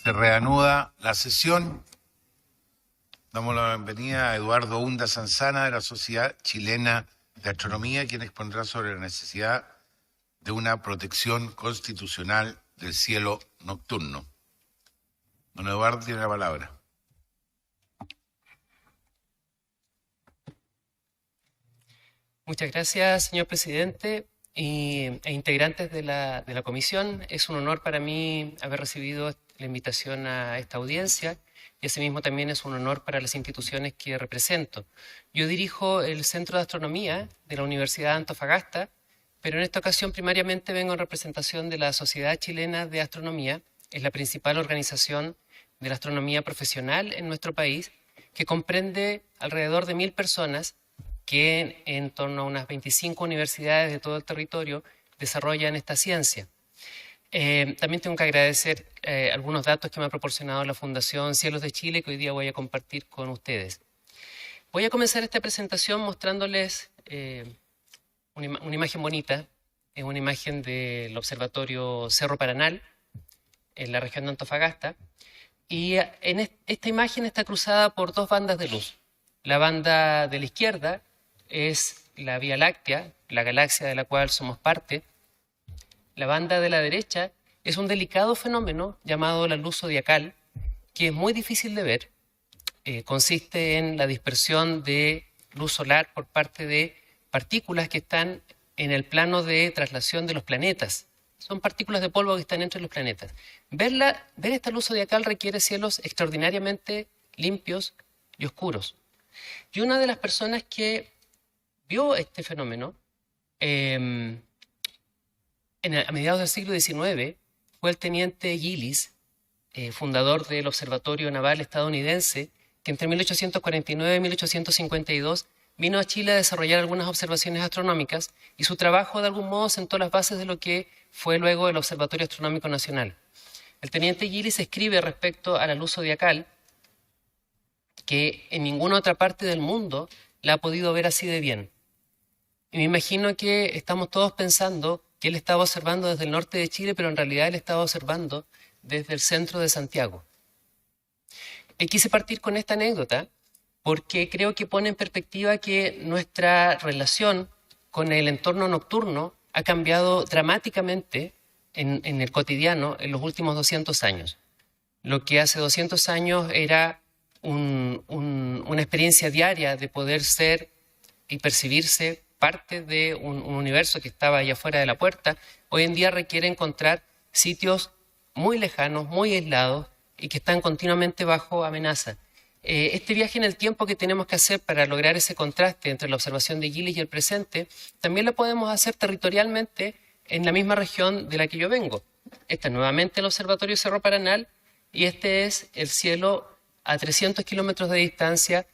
Se reanuda la sesión. Damos la bienvenida a Eduardo Hunda Sanzana de la Sociedad Chilena de Astronomía, quien expondrá sobre la necesidad de una protección constitucional del cielo nocturno. Don Eduardo tiene la palabra. Muchas gracias, señor presidente e integrantes de la comisión. Es un honor para mí haber recibido la invitación a esta audiencia y asimismo también es un honor para las instituciones que represento. Yo dirijo el Centro de Astronomía de la Universidad de Antofagasta, pero en esta ocasión primariamente vengo en representación de la Sociedad Chilena de Astronomía. Es la principal organización de la astronomía profesional en nuestro país, que comprende alrededor de 1000 personas que en torno a unas 25 universidades de todo el territorio desarrollan esta ciencia. También tengo que agradecer algunos datos que me ha proporcionado la Fundación Cielos de Chile, que hoy día voy a compartir con ustedes. Voy a comenzar esta presentación mostrándoles una imagen bonita. Es una imagen del Observatorio Cerro Paranal, en la región de Antofagasta. Y esta imagen está cruzada por dos bandas de luz. La banda de la izquierda es la Vía Láctea, la galaxia de la cual somos parte. La banda de la derecha es un delicado fenómeno llamado la luz zodiacal, que es muy difícil de ver. Consiste en la dispersión de luz solar por parte de partículas que están en el plano de traslación de los planetas. Son partículas de polvo que están entre los planetas. Ver esta luz zodiacal requiere cielos extraordinariamente limpios y oscuros. Y una de las personas que vio este fenómeno a mediados del siglo XIX fue el teniente Gillis, fundador del Observatorio Naval estadounidense, que entre 1849 y 1852 vino a Chile a desarrollar algunas observaciones astronómicas y su trabajo de algún modo sentó las bases de lo que fue luego el Observatorio Astronómico Nacional. El teniente Gillis escribe respecto a la luz zodiacal que en ninguna otra parte del mundo la ha podido ver así de bien. Y me imagino que estamos todos pensando que él estaba observando desde el norte de Chile, pero en realidad él estaba observando desde el centro de Santiago. Quise partir con esta anécdota porque creo que pone en perspectiva que nuestra relación con el entorno nocturno ha cambiado dramáticamente en el cotidiano en los últimos 200 años. Lo que hace 200 años era una experiencia diaria de poder ser y percibirse parte de un universo que estaba allá afuera de la puerta, hoy en día requiere encontrar sitios muy lejanos, muy aislados y que están continuamente bajo amenaza. Este viaje en el tiempo que tenemos que hacer para lograr ese contraste entre la observación de Gillis y el presente, también lo podemos hacer territorialmente en la misma región de la que yo vengo. Este es nuevamente el Observatorio Cerro Paranal y este es el cielo a 300 kilómetros de distancia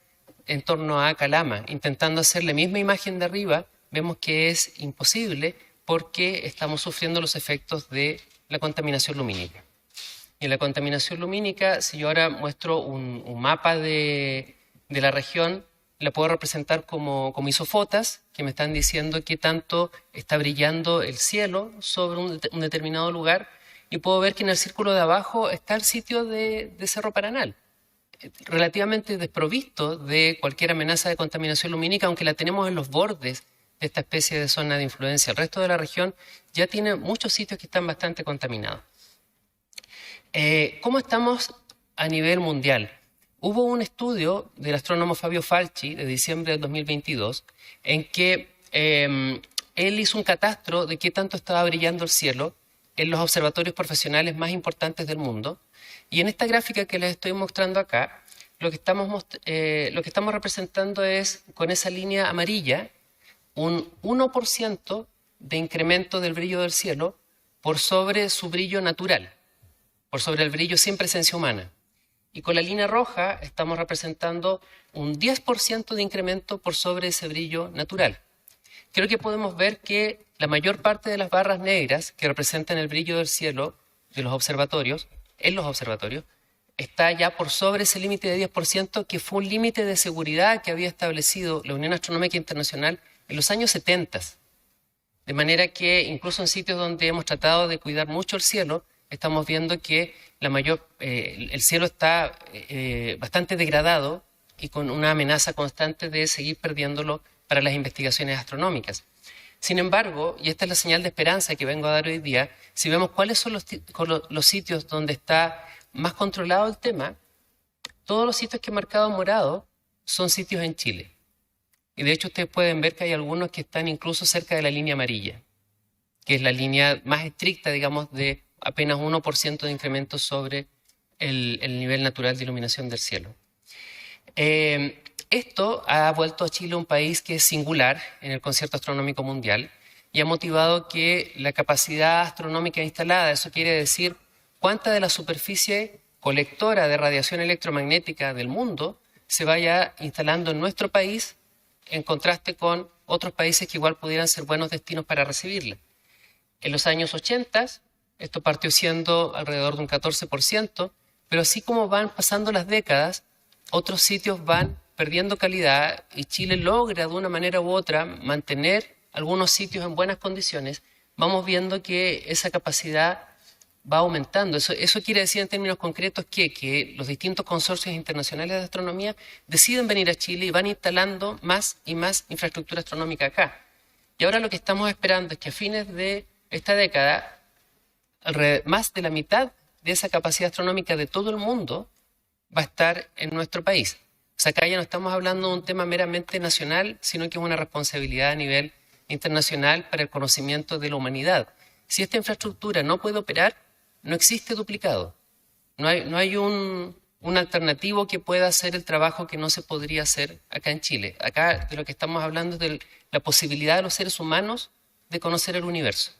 en torno a Calama. Intentando hacer la misma imagen de arriba, vemos que es imposible porque estamos sufriendo los efectos de la contaminación lumínica. Y en la contaminación lumínica, si yo ahora muestro un mapa de la región, la puedo representar como isofotas, que me están diciendo qué tanto está brillando el cielo sobre un determinado lugar, y puedo ver que en el círculo de abajo está el sitio de Cerro Paranal, relativamente desprovisto de cualquier amenaza de contaminación lumínica, aunque la tenemos en los bordes de esta especie de zona de influencia. El resto de la región ya tiene muchos sitios que están bastante contaminados. ¿Cómo estamos a nivel mundial? Hubo un estudio del astrónomo Fabio Falchi de diciembre del 2022 en que él hizo un catastro de qué tanto estaba brillando el cielo en los observatorios profesionales más importantes del mundo. Y en esta gráfica que les estoy mostrando acá, lo que estamos representando es, con esa línea amarilla, un 1% de incremento del brillo del cielo por sobre su brillo natural, por sobre el brillo sin presencia humana. Y con la línea roja estamos representando un 10% de incremento por sobre ese brillo natural. Creo que podemos ver que la mayor parte de las barras negras que representan el brillo del cielo de los observatorios, en los observatorios, está ya por sobre ese límite de 10%, que fue un límite de seguridad que había establecido la Unión Astronómica Internacional en los años 70. De manera que incluso en sitios donde hemos tratado de cuidar mucho el cielo, estamos viendo que el cielo está bastante degradado y con una amenaza constante de seguir perdiéndolo para las investigaciones astronómicas. Sin embargo, y esta es la señal de esperanza que vengo a dar hoy día, si vemos cuáles son los sitios donde está más controlado el tema, todos los sitios que he marcado en morado son sitios en Chile. Y de hecho ustedes pueden ver que hay algunos que están incluso cerca de la línea amarilla, que es la línea más estricta, digamos, de apenas 1% de incremento sobre el nivel natural de iluminación del cielo. Esto ha vuelto a Chile un país que es singular en el concierto astronómico mundial y ha motivado que la capacidad astronómica instalada, eso quiere decir cuánta de la superficie colectora de radiación electromagnética del mundo se vaya instalando en nuestro país en contraste con otros países que igual pudieran ser buenos destinos para recibirla. En los años 80 esto partió siendo alrededor de un 14%, pero así como van pasando las décadas, otros sitios van perdiendo calidad y Chile logra de una manera u otra mantener algunos sitios en buenas condiciones. Vamos viendo que esa capacidad va aumentando. Eso quiere decir en términos concretos que los distintos consorcios internacionales de astronomía deciden venir a Chile y van instalando más y más infraestructura astronómica acá. Y ahora lo que estamos esperando es que a fines de esta década, más de la mitad de esa capacidad astronómica de todo el mundo va a estar en nuestro país. O sea, acá ya no estamos hablando de un tema meramente nacional, sino que es una responsabilidad a nivel internacional para el conocimiento de la humanidad. Si esta infraestructura no puede operar, no existe duplicado. No hay un alternativo que pueda hacer el trabajo que no se podría hacer acá en Chile. Acá de lo que estamos hablando es de la posibilidad de los seres humanos de conocer el universo.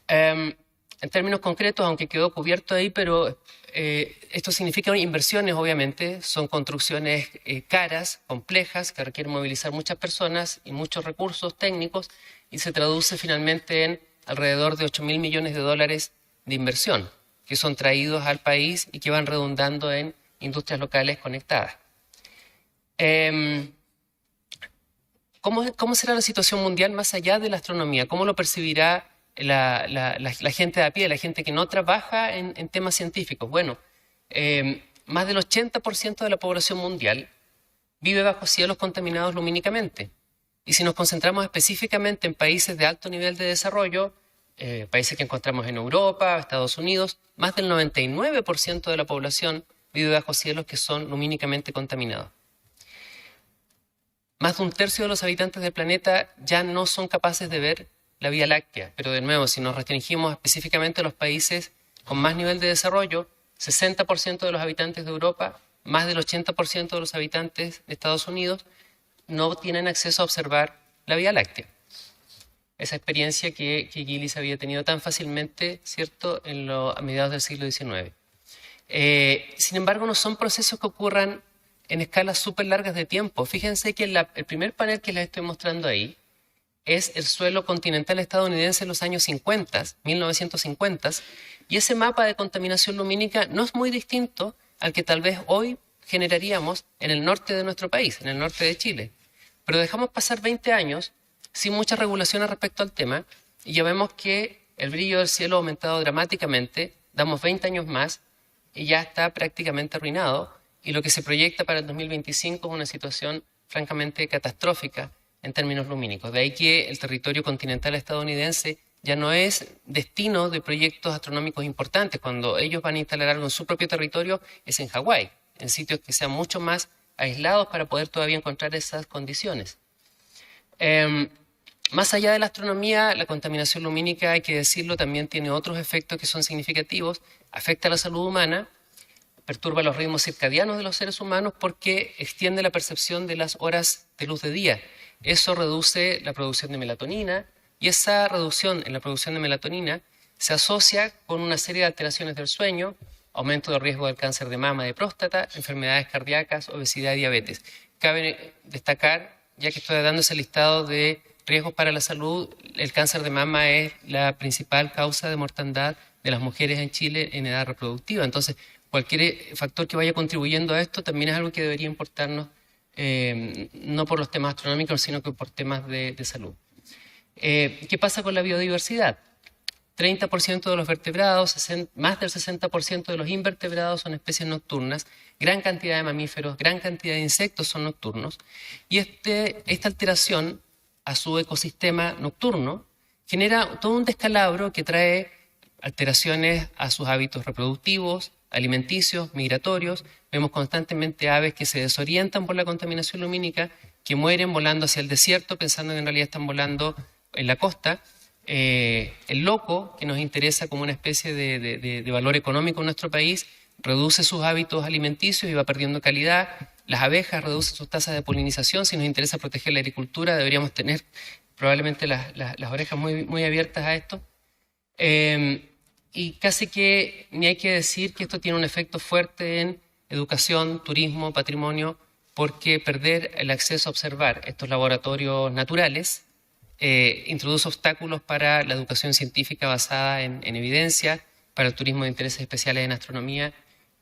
En términos concretos, aunque quedó cubierto ahí, pero esto significa inversiones, obviamente. Son construcciones caras, complejas, que requieren movilizar muchas personas y muchos recursos técnicos, y se traduce finalmente en alrededor de 8.000 millones de dólares de inversión, que son traídos al país y que van redundando en industrias locales conectadas. ¿Cómo será la situación mundial más allá de la astronomía? ¿Cómo lo percibirá la gente de a pie, la gente que no trabaja en temas científicos? Bueno, más del 80% de la población mundial vive bajo cielos contaminados lumínicamente. Y si nos concentramos específicamente en países de alto nivel de desarrollo, países que encontramos en Europa, Estados Unidos, más del 99% de la población vive bajo cielos que son lumínicamente contaminados. Más de un tercio de los habitantes del planeta ya no son capaces de ver la Vía Láctea, pero de nuevo, si nos restringimos específicamente a los países con más nivel de desarrollo, 60% de los habitantes de Europa, más del 80% de los habitantes de Estados Unidos no tienen acceso a observar la Vía Láctea. Esa experiencia que Gillies había tenido tan fácilmente, ¿cierto?, a mediados del siglo XIX. Sin embargo, no son procesos que ocurran en escalas súper largas de tiempo. Fíjense que el primer panel que les estoy mostrando ahí es el suelo continental estadounidense en los años 50, 1950, y ese mapa de contaminación lumínica no es muy distinto al que tal vez hoy generaríamos en el norte de nuestro país, en el norte de Chile. Pero dejamos pasar 20 años sin muchas regulaciones respecto al tema y ya vemos que el brillo del cielo ha aumentado dramáticamente, damos 20 años más y ya está prácticamente arruinado, y lo que se proyecta para el 2025 es una situación francamente catastrófica en términos lumínicos. De ahí que el territorio continental estadounidense ya no es destino de proyectos astronómicos importantes. Cuando ellos van a instalar algo en su propio territorio es en Hawái, en sitios que sean mucho más aislados para poder todavía encontrar esas condiciones. Más allá de la astronomía, la contaminación lumínica, hay que decirlo, también tiene otros efectos que son significativos. Afecta a la salud humana, perturba los ritmos circadianos de los seres humanos porque extiende la percepción de las horas de luz de día. Eso reduce la producción de melatonina y esa reducción en la producción de melatonina se asocia con una serie de alteraciones del sueño, aumento del riesgo del cáncer de mama, de próstata, enfermedades cardíacas, obesidad y diabetes. Cabe destacar, ya que estoy dando ese listado de riesgos para la salud, el cáncer de mama es la principal causa de mortandad de las mujeres en Chile en edad reproductiva. Entonces, cualquier factor que vaya contribuyendo a esto también es algo que debería importarnos, no por los temas astronómicos, sino que por temas de salud. ¿Qué pasa con la biodiversidad? 30% de los vertebrados, más del 60% de los invertebrados son especies nocturnas, gran cantidad de mamíferos, gran cantidad de insectos son nocturnos, y esta alteración a su ecosistema nocturno genera todo un descalabro que trae alteraciones a sus hábitos reproductivos, alimenticios, migratorios. Vemos constantemente aves que se desorientan por la contaminación lumínica, que mueren volando hacia el desierto pensando que en realidad están volando en la costa. El loco, que nos interesa como una especie de valor económico en nuestro país, reduce sus hábitos alimenticios y va perdiendo calidad. Las abejas reducen sus tasas de polinización. Si nos interesa proteger la agricultura, deberíamos tener probablemente las orejas muy abiertas a esto. Y casi que ni hay que decir que esto tiene un efecto fuerte en educación, turismo, patrimonio, porque perder el acceso a observar estos laboratorios naturales introduce obstáculos para la educación científica basada en evidencia, para el turismo de intereses especiales en astronomía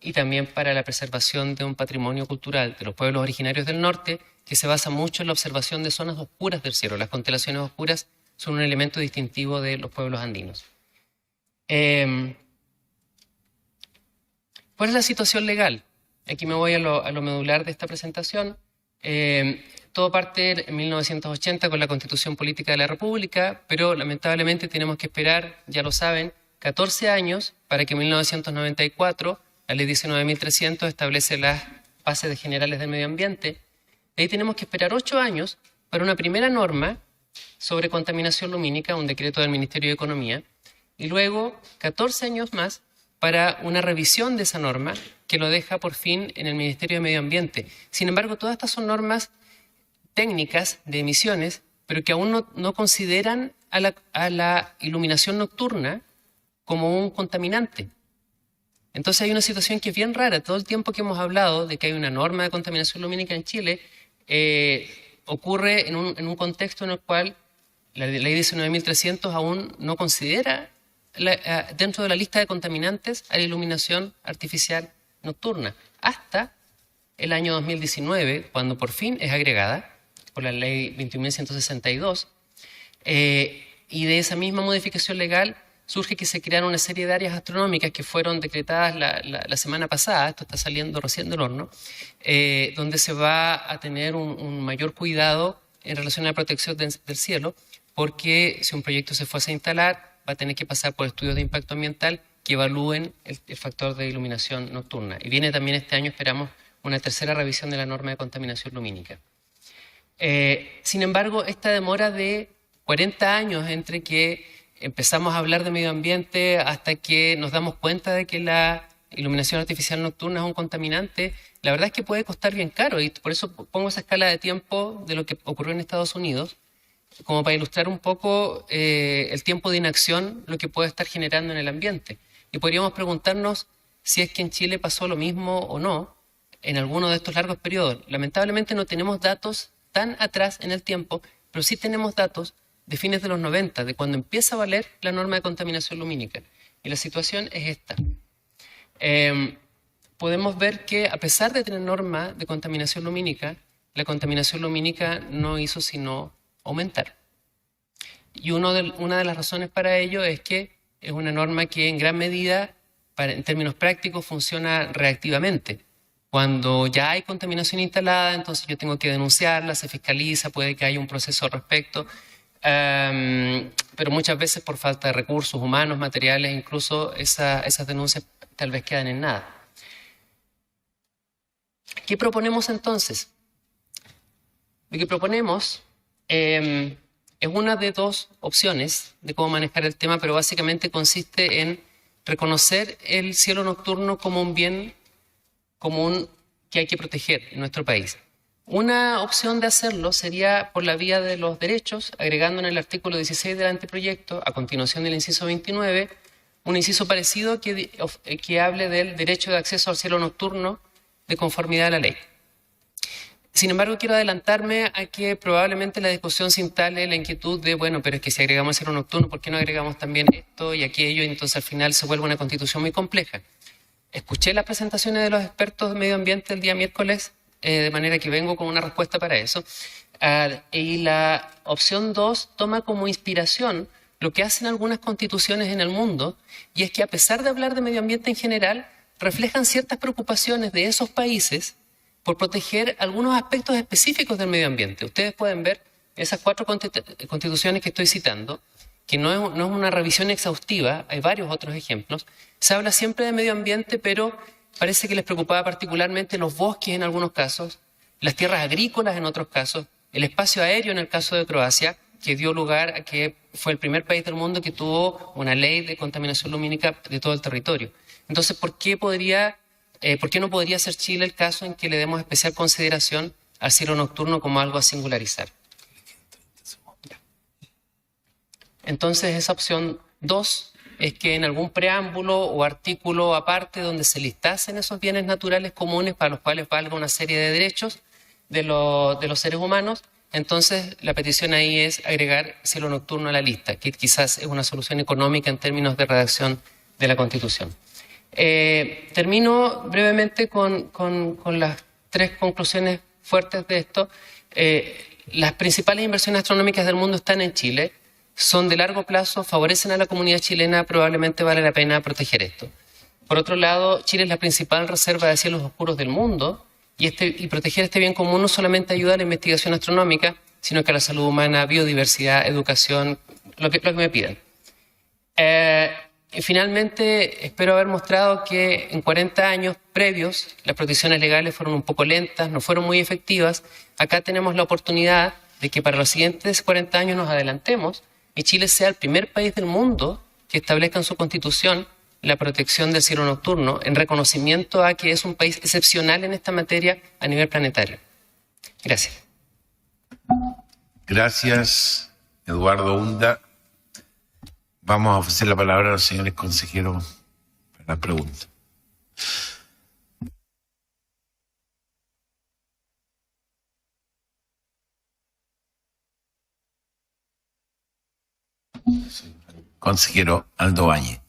y también para la preservación de un patrimonio cultural de los pueblos originarios del norte, que se basa mucho en la observación de zonas oscuras del cielo. Las constelaciones oscuras son un elemento distintivo de los pueblos andinos. ¿Cuál es la situación legal? Aquí me voy a lo medular de esta presentación. Todo parte en 1980 con la Constitución Política de la República, pero lamentablemente tenemos que esperar, ya lo saben, 14 años para que en 1994 la Ley 19.300 establece las bases generales del medio ambiente. De ahí tenemos que esperar 8 años para una primera norma sobre contaminación lumínica, un decreto del Ministerio de Economía, y luego 14 años más para una revisión de esa norma que lo deja por fin en el Ministerio de Medio Ambiente. Sin embargo, todas estas son normas técnicas de emisiones, pero que aún no consideran a la iluminación nocturna como un contaminante. Entonces hay una situación que es bien rara. Todo el tiempo que hemos hablado de que hay una norma de contaminación lumínica en Chile, ocurre en un contexto en el cual la Ley 19.300 aún no considera dentro de la lista de contaminantes a la iluminación artificial nocturna, hasta el año 2019, cuando por fin es agregada por la Ley 21.162, y de esa misma modificación legal surge que se crearon una serie de áreas astronómicas que fueron decretadas la semana pasada, esto está saliendo recién del horno, donde se va a tener un mayor cuidado en relación a la protección del cielo, porque si un proyecto se fuese a instalar, va a tener que pasar por estudios de impacto ambiental que evalúen el factor de iluminación nocturna. Y viene también este año, esperamos, una tercera revisión de la norma de contaminación lumínica. Sin embargo, esta demora de 40 años entre que empezamos a hablar de medio ambiente hasta que nos damos cuenta de que la iluminación artificial nocturna es un contaminante, la verdad es que puede costar bien caro, y por eso pongo esa escala de tiempo de lo que ocurrió en Estados Unidos, como para ilustrar un poco el tiempo de inacción, lo que puede estar generando en el ambiente. Y podríamos preguntarnos si es que en Chile pasó lo mismo o no en alguno de estos largos periodos. Lamentablemente no tenemos datos tan atrás en el tiempo, pero sí tenemos datos de fines de los 90, de cuando empieza a valer la norma de contaminación lumínica. Y la situación es esta. Podemos ver que a pesar de tener norma de contaminación lumínica, la contaminación lumínica no hizo sino aumentar. Y una de las razones para ello es que es una norma que en gran medida, en términos prácticos, funciona reactivamente. Cuando ya hay contaminación instalada, entonces yo tengo que denunciarla, se fiscaliza, puede que haya un proceso al respecto, pero muchas veces por falta de recursos humanos, materiales, incluso esas denuncias tal vez quedan en nada. ¿Qué proponemos entonces? Lo que proponemos es una de dos opciones de cómo manejar el tema, pero básicamente consiste en reconocer el cielo nocturno como un bien común que hay que proteger en nuestro país. Una opción de hacerlo sería por la vía de los derechos, agregando en el artículo 16 del anteproyecto, a continuación del inciso 29, un inciso parecido que hable del derecho de acceso al cielo nocturno de conformidad a la ley. Sin embargo, quiero adelantarme a que probablemente la discusión se instale la inquietud de, bueno, pero es que si agregamos el cielo nocturno, ¿por qué no agregamos también esto y aquello? Y entonces al final se vuelve una constitución muy compleja. Escuché las presentaciones de los expertos de medio ambiente el día miércoles, de manera que vengo con una respuesta para eso. Y la opción 2 toma como inspiración lo que hacen algunas constituciones en el mundo, y es que a pesar de hablar de medio ambiente en general, reflejan ciertas preocupaciones de esos países por proteger algunos aspectos específicos del medio ambiente. Ustedes pueden ver esas 4 constituciones que estoy citando, que no es una revisión exhaustiva, hay varios otros ejemplos. Se habla siempre de medio ambiente, pero parece que les preocupaba particularmente los bosques en algunos casos, las tierras agrícolas en otros casos, el espacio aéreo en el caso de Croacia, que dio lugar a que fue el primer país del mundo que tuvo una ley de contaminación lumínica de todo el territorio. Entonces, ¿por qué no podría ser Chile el caso en que le demos especial consideración al cielo nocturno como algo a singularizar? Entonces, esa opción 2 es que en algún preámbulo o artículo aparte donde se listasen esos bienes naturales comunes para los cuales valga una serie de derechos de los seres humanos, entonces la petición ahí es agregar cielo nocturno a la lista, que quizás es una solución económica en términos de redacción de la Constitución. Termino brevemente con las 3 conclusiones fuertes de esto. Las principales inversiones astronómicas del mundo están en Chile, son de largo plazo, favorecen a la comunidad chilena, probablemente vale la pena proteger esto. Por otro lado, Chile es la principal reserva de cielos oscuros del mundo y proteger este bien común no solamente ayuda a la investigación astronómica, sino que a la salud humana, biodiversidad, educación, lo que me pidan. Y finalmente, espero haber mostrado que en 40 años previos las protecciones legales fueron un poco lentas, no fueron muy efectivas. Acá tenemos la oportunidad de que para los siguientes 40 años nos adelantemos y Chile sea el primer país del mundo que establezca en su Constitución la protección del cielo nocturno en reconocimiento a que es un país excepcional en esta materia a nivel planetario. Gracias. Gracias, Eduardo Unda. Vamos a ofrecer la palabra a los señores consejeros para la pregunta. Consejero Aldo Valle.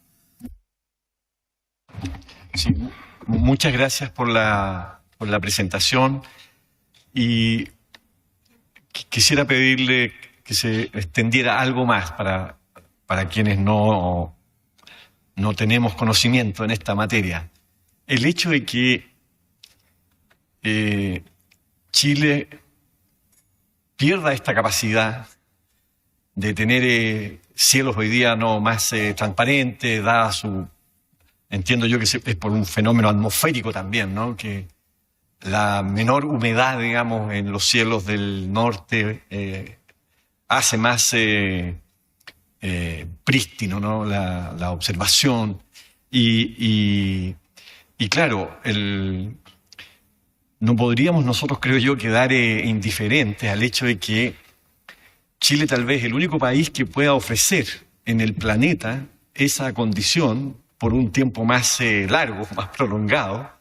Sí, muchas gracias por la presentación y quisiera pedirle que se extendiera algo más para quienes no tenemos conocimiento en esta materia. El hecho de que Chile pierda esta capacidad de tener cielos hoy día no más transparentes, dada su... Entiendo yo que es por un fenómeno atmosférico también, ¿no? Que la menor humedad, digamos, en los cielos del norte hace más prístino, ¿no? La observación. Y claro, no podríamos nosotros, creo yo, quedar indiferentes al hecho de que Chile tal vez es el único país que pueda ofrecer en el planeta esa condición por un tiempo más largo, más prolongado,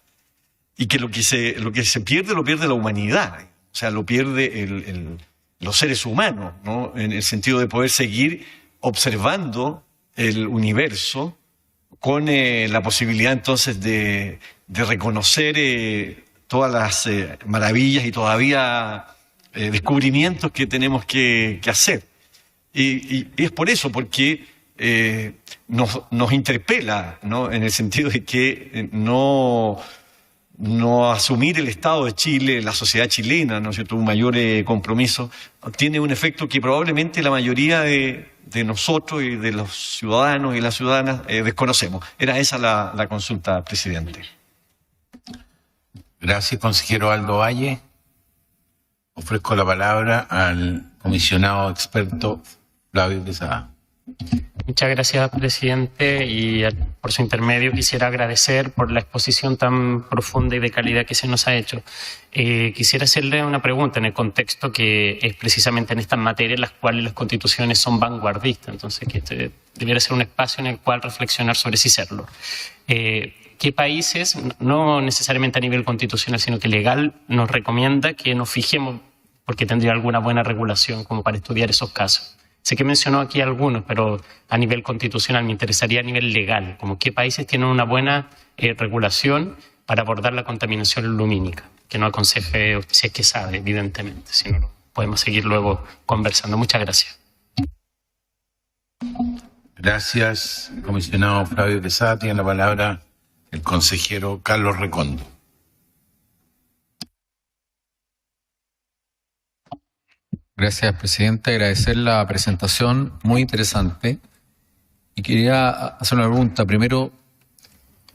y que lo que se pierde, lo pierde la humanidad, o sea, lo pierde los seres humanos, ¿no? En el sentido de poder seguir observando el universo con la posibilidad entonces de reconocer todas las maravillas y todavía descubrimientos que tenemos que hacer. Y es por eso, porque nos interpela, ¿no? En el sentido de que no asumir el Estado de Chile, la sociedad chilena, ¿no es cierto?, un mayor compromiso, tiene un efecto que probablemente la mayoría de nosotros y de los ciudadanos y las ciudadanas desconocemos. Era esa la consulta, presidente. Gracias, consejero Aldo Valle. Ofrezco la palabra al comisionado experto Flavio Quesada. Muchas gracias, presidente, y por su intermedio quisiera agradecer por la exposición tan profunda y de calidad que se nos ha hecho. Quisiera hacerle una pregunta en el contexto que es precisamente en estas materias en las cuales las constituciones son vanguardistas, entonces que este debiera ser un espacio en el cual reflexionar sobre si serlo. ¿Qué países, no necesariamente a nivel constitucional, sino que legal, nos recomienda que nos fijemos, porque tendría alguna buena regulación como para estudiar esos casos? Sé que mencionó aquí algunos, pero a nivel constitucional me interesaría a nivel legal, como qué países tienen una buena regulación para abordar la contaminación lumínica, que no aconseje, si es que sabe, evidentemente, si no podemos seguir luego conversando. Muchas gracias. Gracias, comisionado Flavio Quesada. Tiene la palabra el consejero Carlos Recondo. Gracias, presidente. Agradecer la presentación, muy interesante. Y quería hacer una pregunta. Primero,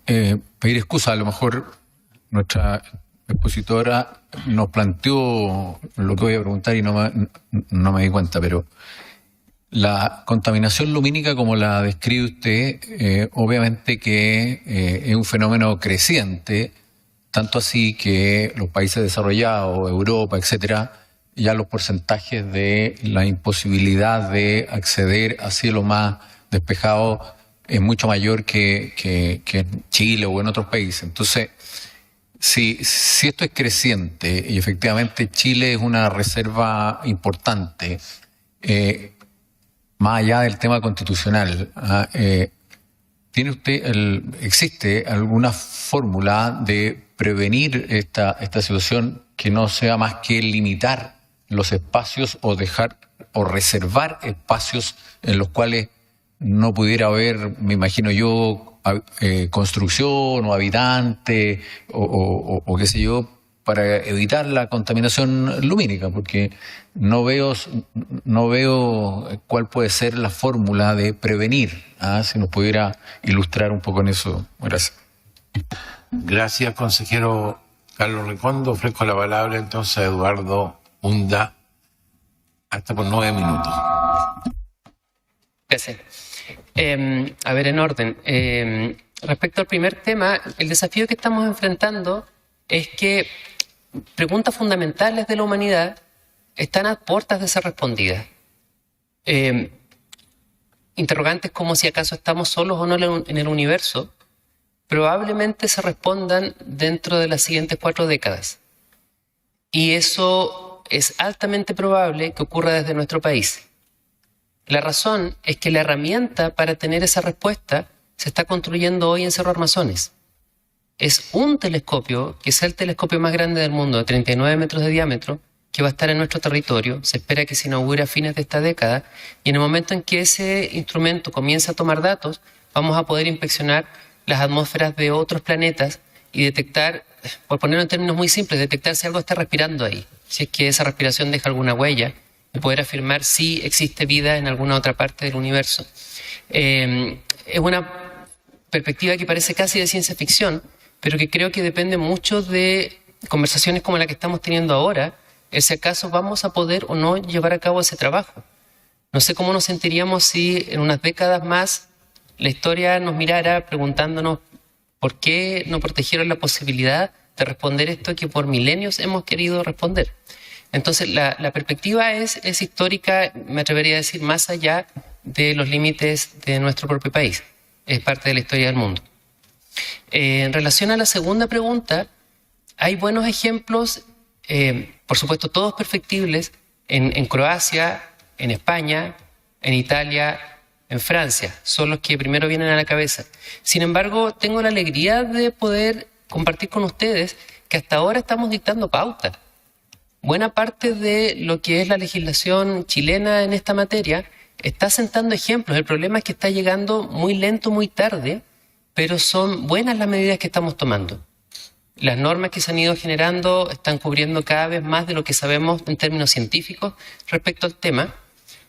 pedir excusa. A lo mejor nuestra expositora nos planteó lo que voy a preguntar y no me di cuenta, pero la contaminación lumínica, como la describe usted, obviamente que es un fenómeno creciente, tanto así que los países desarrollados, Europa, etcétera, ya los porcentajes de la imposibilidad de acceder a cielos más despejados es mucho mayor que en Chile o en otros países. Entonces, si esto es creciente y efectivamente Chile es una reserva importante, más allá del tema constitucional, ¿existe alguna fórmula de prevenir esta situación que no sea más que limitar los espacios o dejar o reservar espacios en los cuales no pudiera haber, me imagino yo, construcción o habitante o qué sé yo, para evitar la contaminación lumínica? Porque no veo cuál puede ser la fórmula de prevenir. Si nos pudiera ilustrar un poco en eso. Gracias. Gracias, consejero Carlos Recondo. Ofrezco la palabra entonces a Eduardo Unda, hasta por 9 minutos. Gracias. A ver, en orden. Respecto al primer tema, el desafío que estamos enfrentando es que preguntas fundamentales de la humanidad están a puertas de ser respondidas. Interrogantes como si acaso estamos solos o no en el universo probablemente se respondan dentro de las siguientes 4 décadas. Y eso es altamente probable que ocurra desde nuestro país. La razón es que la herramienta para tener esa respuesta se está construyendo hoy en Cerro Armazones. Es un telescopio, que es el telescopio más grande del mundo, de 39 metros de diámetro, que va a estar en nuestro territorio. Se espera que se inaugure a fines de esta década, y en el momento en que ese instrumento comience a tomar datos, vamos a poder inspeccionar las atmósferas de otros planetas y detectar, por ponerlo en términos muy simples, detectar si algo está respirando ahí, si es que esa respiración deja alguna huella, y poder afirmar si existe vida en alguna otra parte del universo. Es una perspectiva que parece casi de ciencia ficción, pero que creo que depende mucho de conversaciones como la que estamos teniendo ahora, el si acaso vamos a poder o no llevar a cabo ese trabajo. No sé cómo nos sentiríamos si en unas décadas más la historia nos mirara preguntándonos por qué no protegieron la posibilidad de responder esto que por milenios hemos querido responder. Entonces, la perspectiva es histórica, me atrevería a decir, más allá de los límites de nuestro propio país. Es parte de la historia del mundo. En relación a la segunda pregunta, hay buenos ejemplos, por supuesto todos perfectibles, en Croacia, en España, en Italia, en Francia. Son los que primero vienen a la cabeza. Sin embargo, tengo la alegría de poder compartir con ustedes que hasta ahora estamos dictando pautas. Buena parte de lo que es la legislación chilena en esta materia está sentando ejemplos. El problema es que está llegando muy lento, muy tarde, pero son buenas las medidas que estamos tomando. Las normas que se han ido generando están cubriendo cada vez más de lo que sabemos en términos científicos respecto al tema,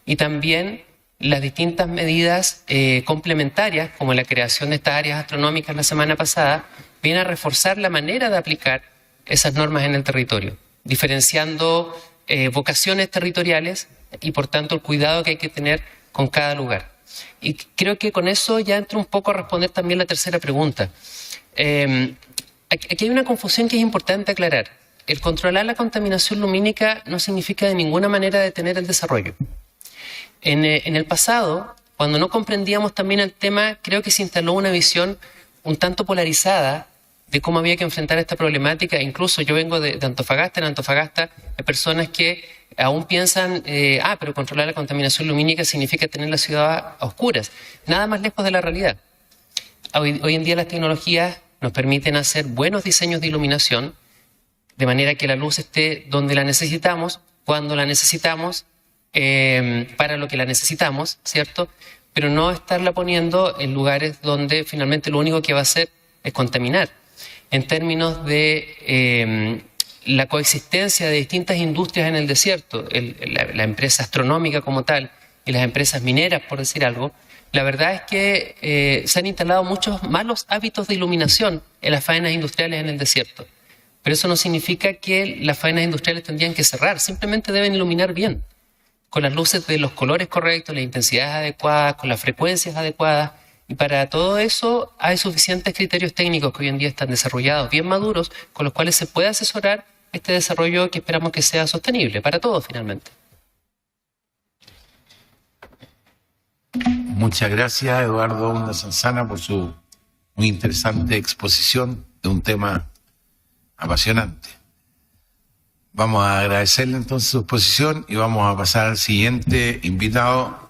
y también las distintas medidas complementarias, como la creación de estas áreas astronómicas la semana pasada, vienen a reforzar la manera de aplicar esas normas en el territorio, diferenciando vocaciones territoriales y, por tanto, el cuidado que hay que tener con cada lugar. Y creo que con eso ya entro un poco a responder también la tercera pregunta. Aquí hay una confusión que es importante aclarar. El controlar la contaminación lumínica no significa de ninguna manera detener el desarrollo. En el pasado, cuando no comprendíamos también el tema, creo que se instaló una visión un tanto polarizada de cómo había que enfrentar esta problemática. Incluso yo vengo de Antofagasta. En Antofagasta hay personas que aún piensan, pero controlar la contaminación lumínica significa tener la ciudad a oscuras. Nada más lejos de la realidad. Hoy en día las tecnologías nos permiten hacer buenos diseños de iluminación, de manera que la luz esté donde la necesitamos, cuando la necesitamos, para lo que la necesitamos, ¿cierto? pero no estarla poniendo en lugares donde finalmente lo único que va a hacer es contaminar. En términos de la coexistencia de distintas industrias en el desierto, la empresa astronómica como tal y las empresas mineras, por decir algo, la verdad es que se han instalado muchos malos hábitos de iluminación en las faenas industriales en el desierto. Pero eso no significa que las faenas industriales tendrían que cerrar, simplemente deben iluminar bien, con las luces de los colores correctos, las intensidades adecuadas, con las frecuencias adecuadas. Y para todo eso hay suficientes criterios técnicos que hoy en día están desarrollados, bien maduros, con los cuales se puede asesorar este desarrollo que esperamos que sea sostenible para todos finalmente. Muchas gracias, Eduardo Hunda Sanzana, por su muy interesante exposición de un tema apasionante. Vamos a agradecerle entonces su exposición y vamos a pasar al siguiente invitado,